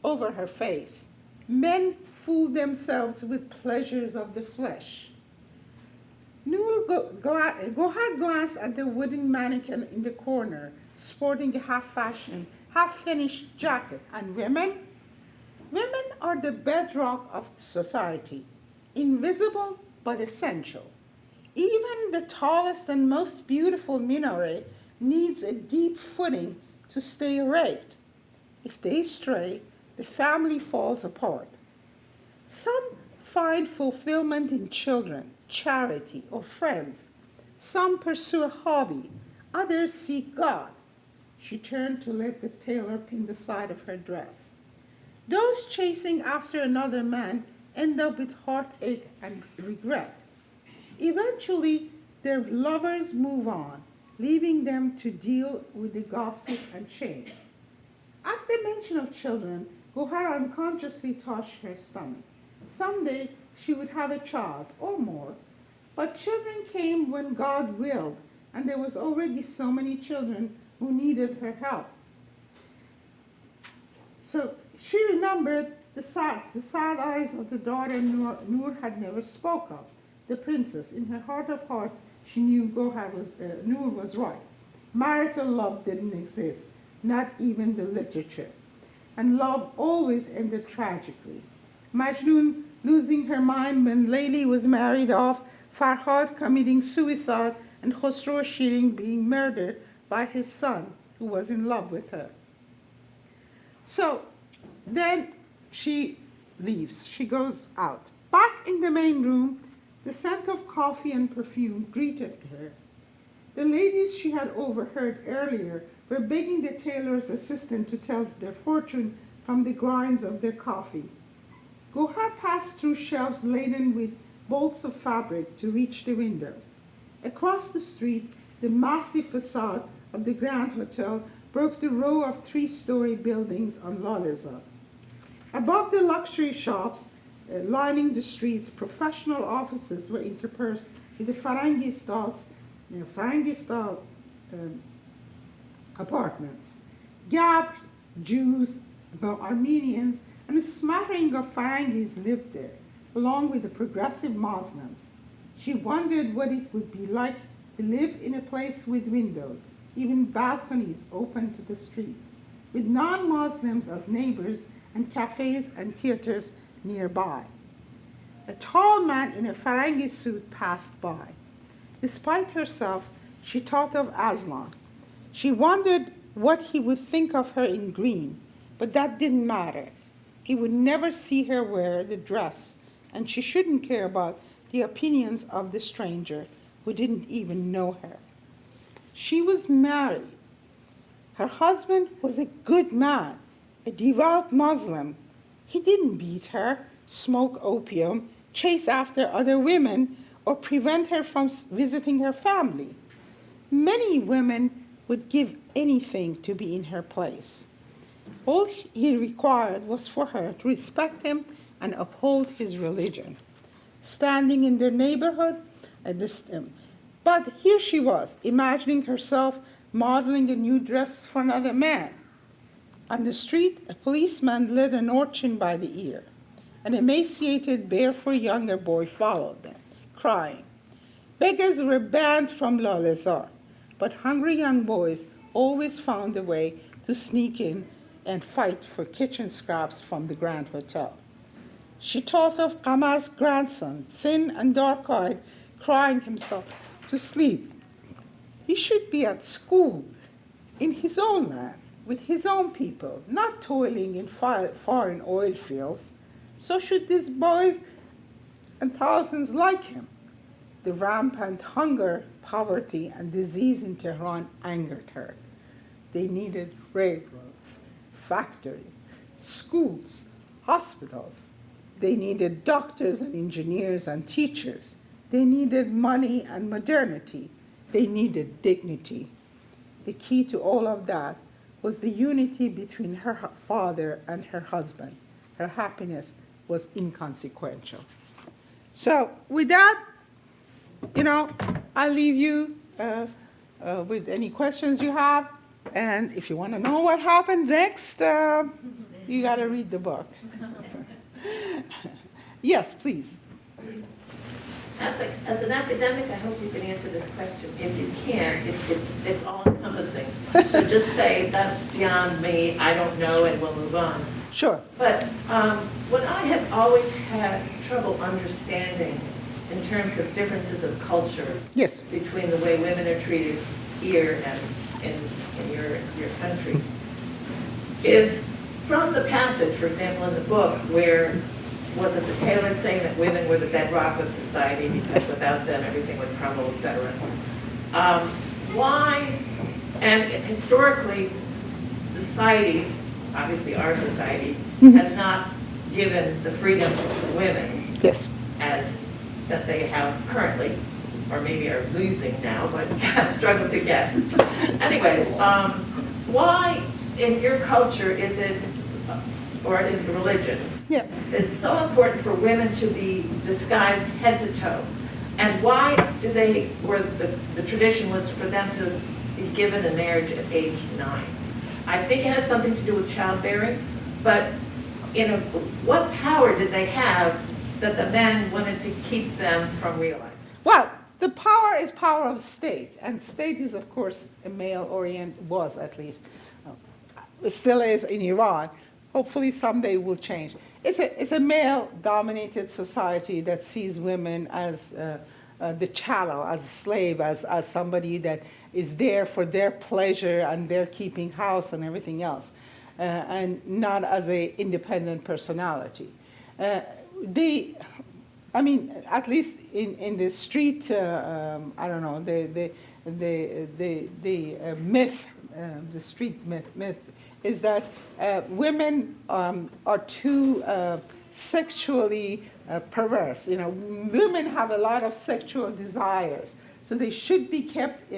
over her face. Men fool themselves with pleasures of the flesh. Noor Gohar glanced at the wooden mannequin in the corner, sporting a half-finished jacket. And women? Women are the bedrock of society, invisible but essential. Even the tallest and most beautiful minaret needs a deep footing to stay erect. If they stray, the family falls apart. Some find fulfillment in children, charity, or friends. Some pursue a hobby. Others seek God. She turned to let the tailor pin the side of her dress. Those chasing after another man end up with heartache and regret. Eventually, Their lovers move on, leaving them to deal with the gossip and shame. At the mention of children, Gohar unconsciously touched her stomach. Someday she would have a child or more, but children came when God willed, and there was already so many children who needed her help. So she remembered the sad eyes of the daughter Noor had never spoke of, the princess. In her heart of hearts, she knew Noor was right. Marital love didn't exist, not even the literature. And love always ended tragically. Majnun losing her mind when Layli was married off, Farhad committing suicide, and Khosrow Shirin being murdered by his son, who was in love with her. So then she leaves. She goes out. Back in the main room, the scent of coffee and perfume greeted her. The ladies she had overheard earlier were begging the tailor's assistant to tell their fortune from the grinds of their coffee. Gohar passed through shelves laden with bolts of fabric to reach the window. Across the street, the massive facade of the Grand Hotel broke the row of three-story buildings on Laleza. Above the luxury shops lining the streets, professional offices were interspersed with the Farangi-style apartments. Gabs, Jews, Armenians, and a smattering of Farangis lived there, along with the progressive Muslims. She wondered what it would be like to live in a place with windows, even balconies open to the street, with non-Muslims as neighbors and cafes and theaters nearby. A tall man in a Farangi suit passed by. Despite herself, she thought of Aslan. She wondered what he would think of her in green, but that didn't matter. He would never see her wear the dress, and she shouldn't care about the opinions of the stranger who didn't even know her. She was married. Her husband was a good man, a devout Muslim. He didn't beat her, smoke opium, chase after other women, or prevent her from visiting her family. Many women would give anything to be in her place. All he required was for her to respect him and uphold his religion. Standing in their neighborhood, but here she was, imagining herself modeling a new dress for another man. On the street, a policeman led an urchin by the ear. An emaciated, barefoot younger boy followed them, crying. Beggars were banned from Lalezar, but hungry young boys always found a way to sneak in and fight for kitchen scraps from the Grand Hotel. She thought of Qamar's grandson, thin and dark-eyed, crying himself to sleep. He should be at school, in his own land, with his own people, not toiling in foreign oil fields. So should these boys and thousands like him. The rampant hunger, poverty, and disease in Tehran angered her. They needed railroads, factories, schools, hospitals. They needed doctors and engineers and teachers. They needed money and modernity. They needed dignity. The key to all of that was the unity between her father and her husband. Her happiness was inconsequential. So with that, I'll leave you with any questions you have. And if you want to know what happened next, you got to read the book. Yes, please. As an academic, I hope you can answer this question. If you can't, it's all-encompassing. So just say, that's beyond me, I don't know, and we'll move on. Sure. But what I have always had trouble understanding in terms of differences of culture Yes. between the way women are treated here and in your country is from the passage, for example, in the book, where was it the tailor saying that women were the bedrock of society because Yes. without them everything would crumble, etc. Why, and historically, societies, obviously our society, has not given the freedom to women Yes. as that they have currently. or maybe are losing now, but struggle to get. Anyways, why in your culture is it, or in religion, Yeah. is so important for women to be disguised head to toe? And why do they, or the tradition was for them to be given in marriage at age 9? I think it has something to do with childbearing, but what power did they have that the men wanted to keep them from realizing? Well, the power is power of state, and state is, of course, a male-oriented, was at least, it still is in Iran. Hopefully someday will change. It's a male-dominated society that sees women as the chattel, as a slave, as somebody that is there for their pleasure and their keeping house and everything else, and not as an independent personality. I mean, at least in the street, I don't know, the myth, the street myth is that women are too sexually perverse. You know, women have a lot of sexual desires, so they should be kept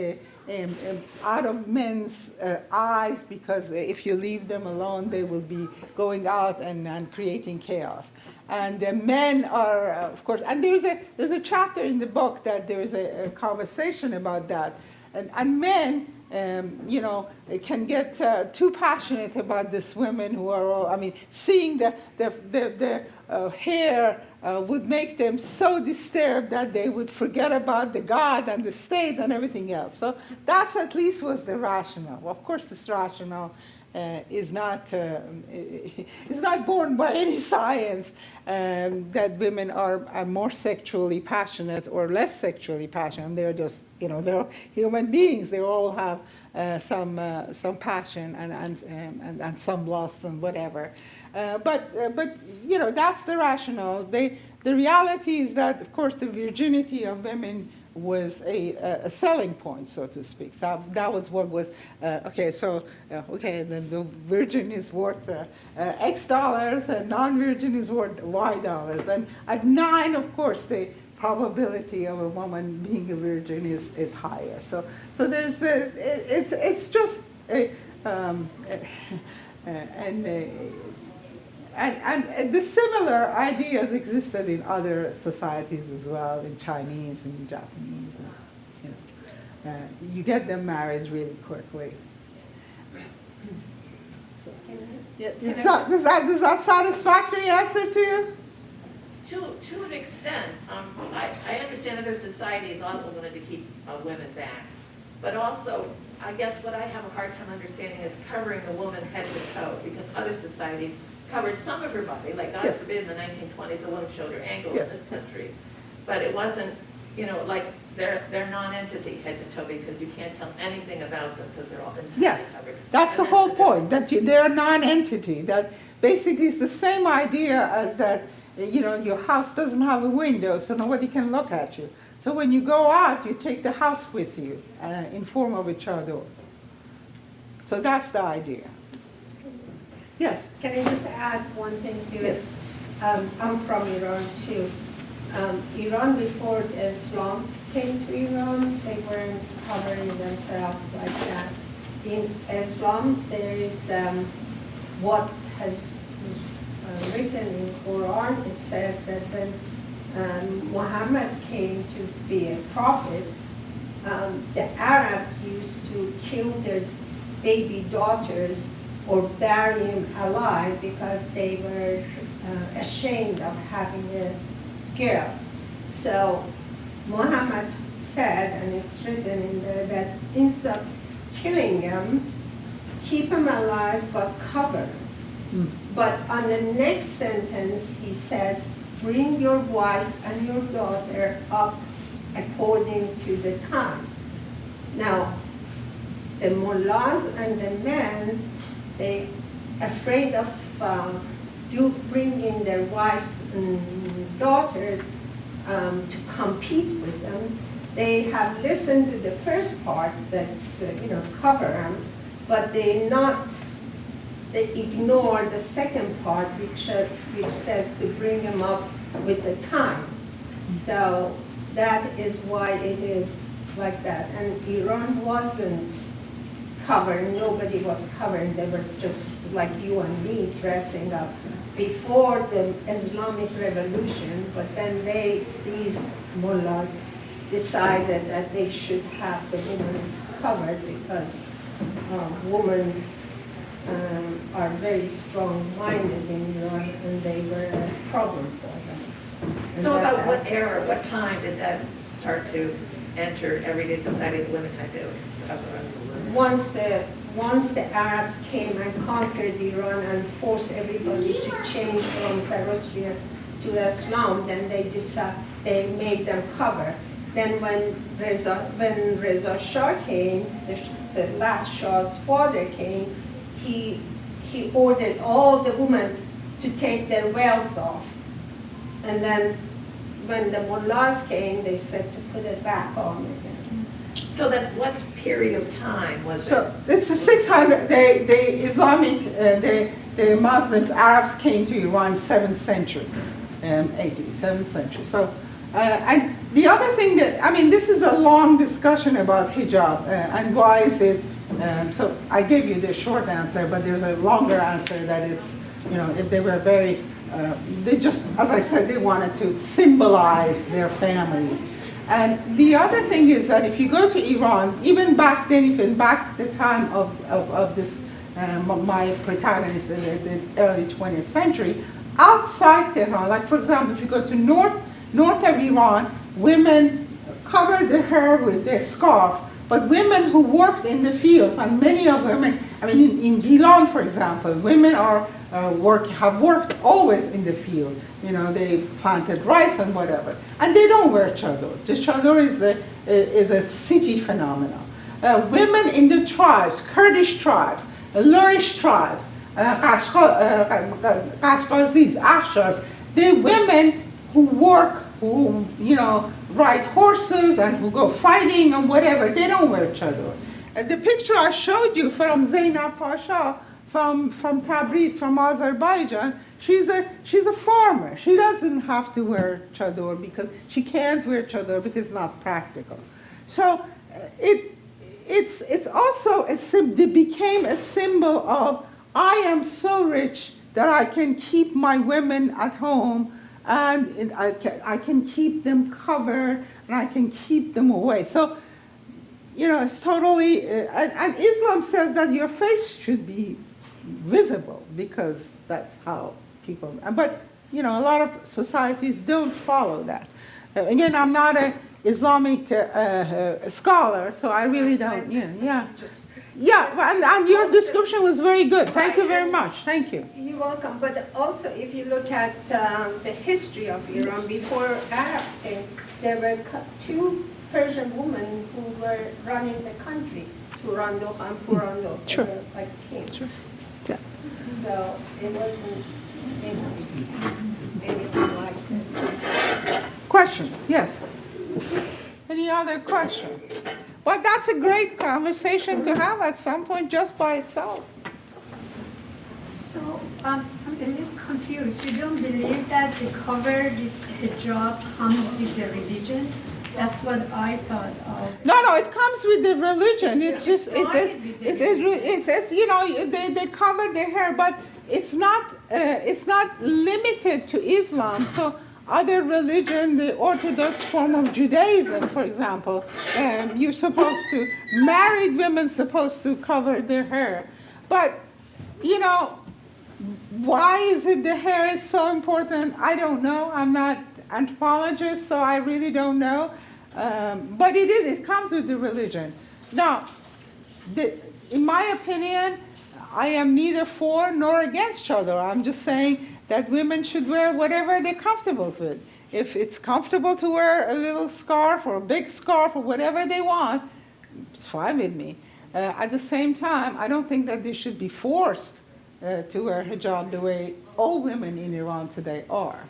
out of men's eyes, because if you leave them alone, they will be going out and creating chaos. And the men are, of course, and there's a chapter in the book that there is a conversation about that, and men, you know, can get too passionate about these women who are all, I mean, seeing the hair would make them so disturbed that they would forget about the God and the state and everything else. So that's at least was the rationale. Well, of course, this rationale is not borne by any science, that women are more sexually passionate or less sexually passionate. They're just, you know, they're human beings. They all have some passion and some lust and whatever. But you know, that's the rationale. The reality is that, of course, the virginity of women was a selling point, so to speak. So that was what was, okay, so, okay, the virgin is worth X dollars, and non-virgin is worth Y dollars. And at 9, of course, the probability of a woman being a virgin is higher. So there's, it's just and the similar ideas existed in other societies as well, in Chinese and in Japanese. And, you know, you get them married really quickly. So, yeah, does that satisfactory answer to you? To an extent, I understand other societies also wanted to keep women back, but also, I guess what I have a hard time understanding is covering the woman head to toe, because other societies covered some of her body, like God Yes. forbid in the 1920s a woman showed her ankles Yes. in this country, but it wasn't, you know, like they're non-entity head to toe, because you can't tell anything about them because they're all entirely Yes, covered. that's And the whole difference. point, that they're a non-entity. That basically is the same idea as that, you know, your house doesn't have a window, so nobody can look at you. So when you go out, you take the house with you in form of a chador. So that's the idea. Yes. Can I just add one thing to it? Yes. I'm from Iran too. Iran, before Islam came to Iran, they weren't covering themselves like that. In Islam, there is what has written in Quran. It says that when Muhammad came to be a prophet, the Arabs used to kill their baby daughters or bury them alive because they were ashamed of having a girl. So Muhammad said, and it's written in there, that instead of killing them, keep them alive but cover them. But on the next sentence, he says, bring your wife and your daughter up according to the time. Now, the mullahs and the men, they afraid of bringing their wives and daughters to compete with them. They have listened to the first part that, cover them, but they ignore the second part, which says to bring them up with the time. So that is why it is like that. And Iran wasn't covered, nobody was covered, they were just like you and me dressing up before the Islamic Revolution, but then these mullahs decided that they should have the women covered because women are very strong-minded in Iran, and they were a problem for them. And So that's about what era, what time did that start to enter everyday society, women had to cover up? once the Arabs came and conquered Iran and forced everybody to change from Zoroastrian to Islam, then they made them cover. Then when Reza Shah came, the last Shah's father came, he ordered all the women to take their veils off. And then when the mullahs came, they said to put it back on again. So that what period of time was it? So it's a 600, the Islamic, the Muslims, Arabs came to Iran 7th century, AD, 7th century. So, and the other thing that, I mean, this is a long discussion about hijab and why is it, so I gave you the short answer, but there's a longer answer that it's, you know, if they were very, they just, as I said, they wanted to symbolize their families. And the other thing is that if you go to Iran, even back then, even back the time of this, my protagonist in the early 20th century, outside Tehran, like for example, if you go to north of Iran, women covered their hair with their scarf, but women who worked in the fields, and many of women, I mean, in Gilan, for example, women are have worked always in the field. You know, they planted rice and whatever, and they don't wear chador. The chador is a city phenomenon. Women in the tribes, Kurdish tribes, Lurish tribes, Qashqazis, Afshars, the women who work, who, you know, ride horses and who go fighting and whatever, they don't wear chador. The picture I showed you from Zainab Pasha from Tabriz, from Azerbaijan, she's a farmer. She doesn't have to wear chador because she can't wear chador because it's not practical. So it's also it became a symbol of I am so rich that I can keep my women at home and I can keep them covered and I can keep them away. So, you know, it's totally, and Islam says that your face should be visible because that's how people, but, you know, a lot of societies don't follow that. Again, I'm not an Islamic scholar, so I really don't, yeah. And your description was very good. Thank you very much. Thank you. You're welcome. But also, if you look at the history of Iran, before Arabs came, there were two Persian women who were running the country, Turandot and Purandot. Sure. They were like kings. Sure. Yeah. So it wasn't anything like this. Question? Yes. Any other question? Well, that's a great conversation to have at some point just by itself. So I'm a little confused. You don't believe that the cover, this hijab, comes with the religion? That's what I thought of. No, it comes with the religion. It's Yeah, just, it's you know, they cover their hair, but it's not limited to Islam. So other religion, the Orthodox form of Judaism, for example, you're supposed to, married women supposed to cover their hair. But, you know, why is it the hair is so important? I don't know. I'm not anthropologist, so I really don't know. But it comes with the religion. Now, in my opinion, I am neither for nor against chador. I'm just saying that women should wear whatever they're comfortable with. If it's comfortable to wear a little scarf or a big scarf or whatever they want, it's fine with me. At the same time, I don't think that they should be forced to wear hijab the way all women in Iran today are.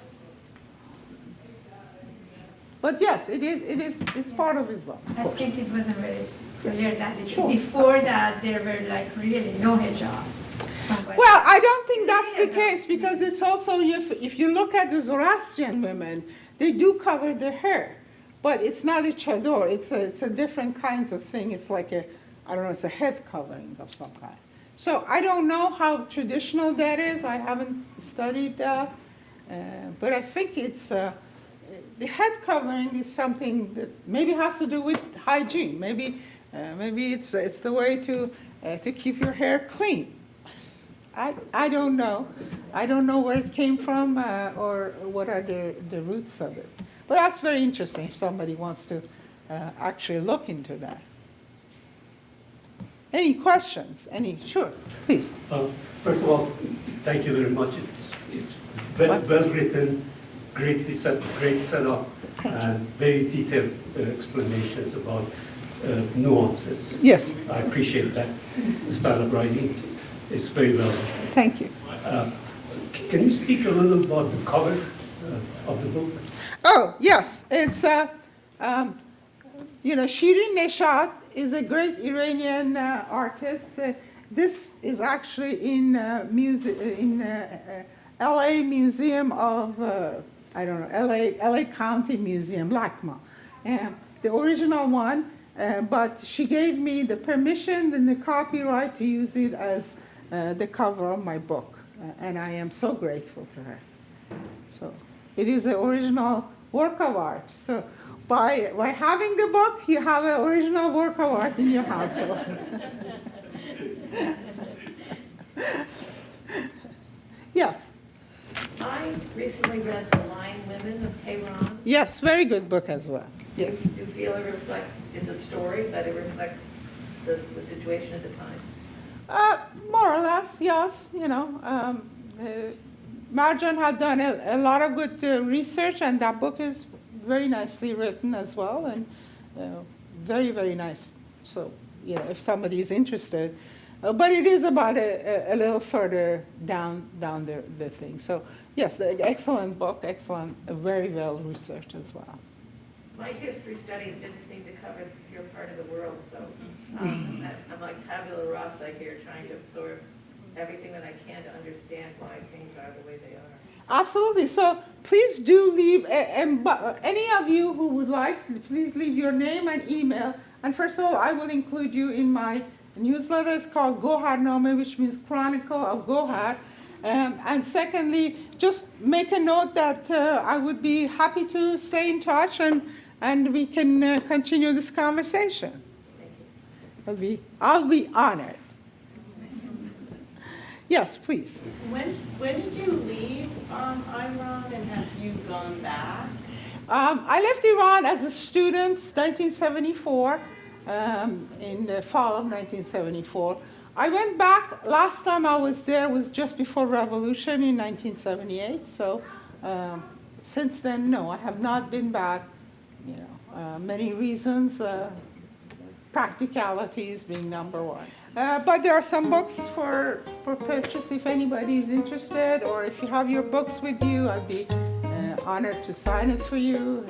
But yes, it's part of Islam. I think it wasn't very clear that Sure. before that there were like really no hijab. Well, I don't think that's the case because it's also, if you look at the Zoroastrian women, they do cover their hair. but it's not a chador. It's a different kinds of thing. It's like I don't know, it's a head covering of some kind. So I don't know how traditional that is. I haven't studied that. But I think it's, the head covering is something that maybe has to do with hygiene. Maybe it's the way to keep your hair clean. I don't know. I don't know where it came from or what are the roots of it. But that's very interesting if somebody wants to actually look into that. Any questions? Sure, please. First of all, thank you very much. It's well written, great setup, and very detailed explanations about nuances. Yes. I appreciate that style of writing. It's very well. Thank you. Can you speak a little about the cover of the book? Oh, yes. It's, Shirin Neshat is a great Iranian artist. This is actually in LA Museum of, LA County Museum, LACMA. The original one, but she gave me the permission and the copyright to use it as the cover of my book. And I am so grateful to her. So it is an original work of art. So by having the book, you have an original work of art in your household. Yes. I recently read The Lying Women of Tehran. Yes, very good book as well. Yes. Do you feel it reflects, it's a story, but it reflects the situation at the time? More or less, yes. Marjan had done a lot of good research, and that book is very nicely written as well, and very, very nice. So, if somebody is interested. But it is about a little further down the thing. So, yes, excellent book, excellent, very well researched as well. My history studies didn't seem to cover your part of the world, so I'm like tabula rasa here, trying to absorb everything that I can to understand why things are the way they are. Absolutely. So please do leave, any of you who would like, please leave your name and email. And first of all, I will include you in my newsletter. It's called Goharname, which means Chronicle of Gohar. And secondly, just make a note that I would be happy to stay in touch and we can continue this conversation. I'll be honored. Yes, please. When did you leave Iran, and have you gone back? I left Iran as a student, 1974, in the fall of 1974. I went back, last time I was there was just before revolution in 1978. So since then, no, I have not been back. Many reasons, practicalities being number one. But there are some books for purchase if anybody is interested, or if you have your books with you, I'd be honored to sign it for you.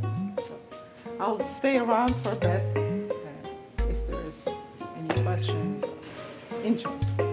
And so I'll stay around for a bit if there's any questions or interest.